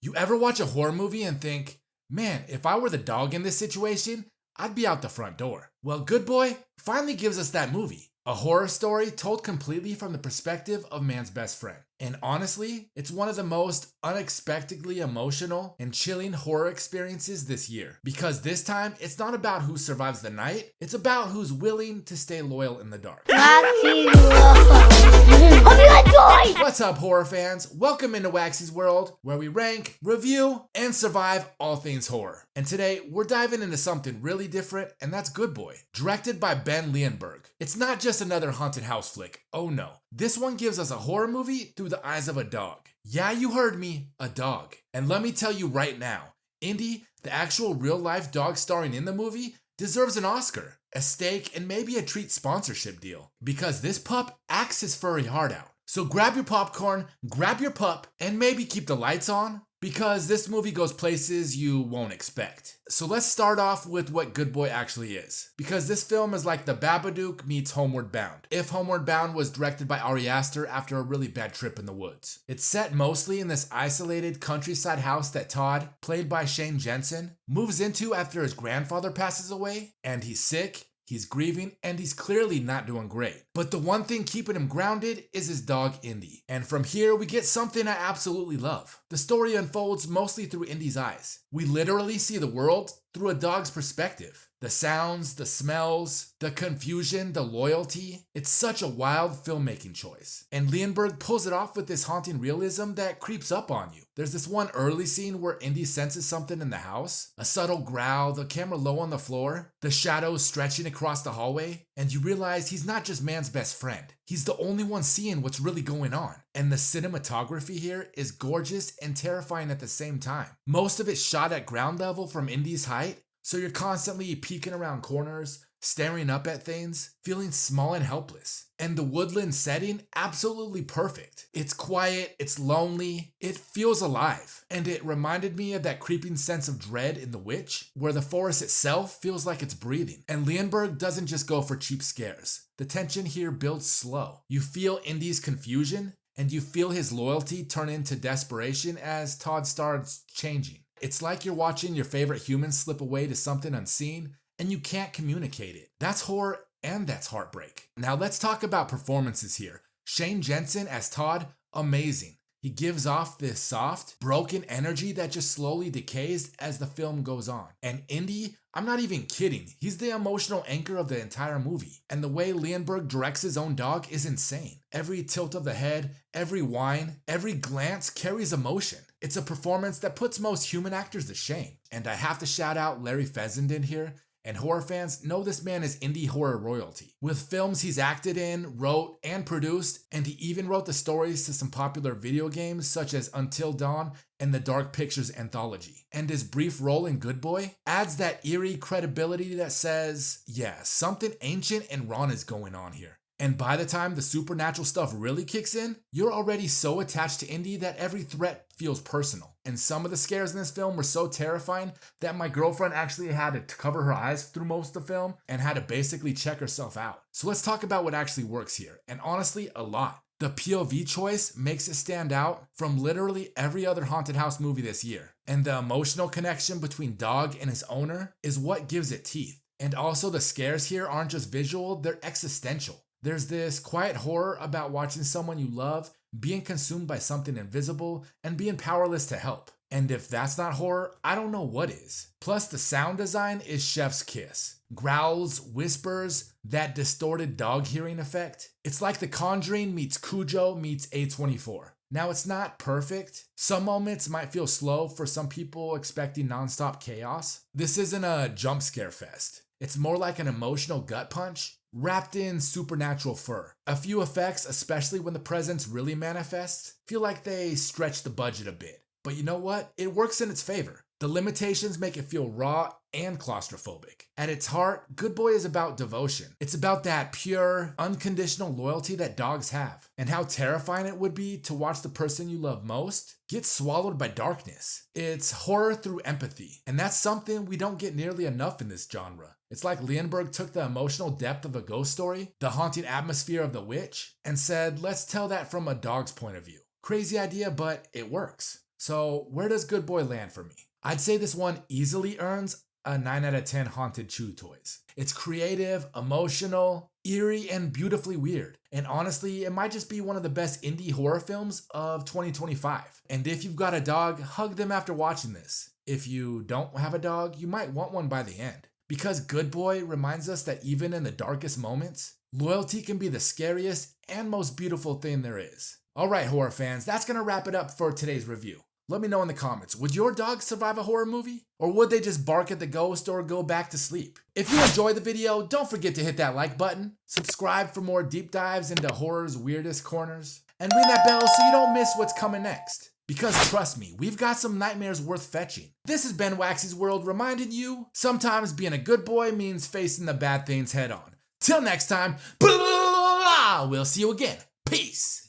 You ever watch a horror movie and think, man, if I were the dog in this situation, I'd be out the front door? Well, Good Boy finally gives us that movie. A horror story told completely from the perspective of man's best friend. And honestly, it's one of the most unexpectedly emotional and chilling horror experiences this year. Because this time, it's not about who survives the night, it's about who's willing to stay loyal in the dark. What's up, horror fans? Welcome into Waxyz world, where we rank, review, and survive all things horror. And today, we're diving into something really different, and that's Good Boy, directed by Ben Leonberg. It's not just another haunted house flick, oh no. This one gives us a horror movie through the eyes of a dog. Yeah, you heard me, a dog. And let me tell you right now, Indy, the actual real-life dog starring in the movie, deserves an Oscar, a steak, and maybe a treat sponsorship deal. Because this pup acts his furry heart out. So grab your popcorn, grab your pup, and maybe keep the lights on, because this movie goes places you won't expect. So let's start off with what Good Boy actually is, because this film is like The Babadook meets Homeward Bound, if Homeward Bound was directed by Ari Aster after a really bad trip in the woods. It's set mostly in this isolated countryside house that Todd, played by Shane Jensen, moves into after his grandfather passes away, and he's sick, he's grieving, and he's clearly not doing great. But the one thing keeping him grounded is his dog, Indy. And from here, we get something I absolutely love. The story unfolds mostly through Indy's eyes. We literally see the world through a dog's perspective. The sounds, the smells, the confusion, the loyalty. It's such a wild filmmaking choice. And Leonberg pulls it off with this haunting realism that creeps up on you. There's this one early scene where Indy senses something in the house. A subtle growl, the camera low on the floor, the shadows stretching across the hallway, and you realize he's not just man's best friend. He's the only one seeing what's really going on. And the cinematography here is gorgeous and terrifying at the same time. Most of it's shot at ground level from Indy's height, so you're constantly peeking around corners, staring up at things, feeling small and helpless. And the woodland setting, absolutely perfect. It's quiet, it's lonely, it feels alive. And it reminded me of that creeping sense of dread in The Witch, where the forest itself feels like it's breathing. And Leonberg doesn't just go for cheap scares. The tension here builds slow. You feel Indy's confusion, and you feel his loyalty turn into desperation as Todd starts changing. It's like you're watching your favorite human slip away to something unseen, and you can't communicate it. That's horror and that's heartbreak. Now let's talk about performances here. Shane Jensen as Todd, amazing. He gives off this soft, broken energy that just slowly decays as the film goes on. And Indy, I'm not even kidding, he's the emotional anchor of the entire movie. And the way Leonberg directs his own dog is insane. Every tilt of the head, every whine, every glance carries emotion. It's a performance that puts most human actors to shame. And I have to shout out Larry Fessenden here. And horror fans know this man is indie horror royalty. With films he's acted in, wrote, and produced, and he even wrote the stories to some popular video games such as Until Dawn and the Dark Pictures anthology. And his brief role in Good Boy adds that eerie credibility that says, yeah, something ancient and wrong is going on here. And by the time the supernatural stuff really kicks in, you're already so attached to Indy that every threat feels personal. And some of the scares in this film were so terrifying that my girlfriend actually had to cover her eyes through most of the film and had to basically check herself out. So let's talk about what actually works here, and honestly, a lot. The POV choice makes it stand out from literally every other haunted house movie this year. And the emotional connection between dog and his owner is what gives it teeth. And also the scares here aren't just visual, they're existential. There's this quiet horror about watching someone you love being consumed by something invisible and being powerless to help. And if that's not horror, I don't know what is. Plus, the sound design is chef's kiss. Growls, whispers, that distorted dog hearing effect. It's like The Conjuring meets Cujo meets A24. Now, it's not perfect. Some moments might feel slow for some people expecting nonstop chaos. This isn't a jump scare fest. It's more like an emotional gut punch wrapped in supernatural fur. A few effects, especially when the presence really manifests, feel like they stretch the budget a bit. But you know what? It works in its favor. The limitations make it feel raw and claustrophobic. At its heart, Good Boy is about devotion. It's about that pure, unconditional loyalty that dogs have, and how terrifying it would be to watch the person you love most get swallowed by darkness. It's horror through empathy, and that's something we don't get nearly enough in this genre. It's like Leonberg took the emotional depth of a ghost story, the haunting atmosphere of The Witch, and said, let's tell that from a dog's point of view. Crazy idea, but it works. So where does Good Boy land for me? I'd say this one easily earns a 9 out of 10 Haunted Chew Toys. It's creative, emotional, eerie, and beautifully weird. And honestly, it might just be one of the best indie horror films of 2025. And if you've got a dog, hug them after watching this. If you don't have a dog, you might want one by the end. Because Good Boy reminds us that even in the darkest moments, loyalty can be the scariest and most beautiful thing there is. Alright horror fans, that's gonna wrap it up for today's review. Let me know in the comments, would your dog survive a horror movie? Or would they just bark at the ghost or go back to sleep? If you enjoyed the video, don't forget to hit that like button, subscribe for more deep dives into horror's weirdest corners, and ring that bell so you don't miss what's coming next. Because trust me, we've got some nightmares worth fetching. This has been Waxyz World reminding you, sometimes being a good boy means facing the bad things head on. Till next time, we'll see you again. Peace!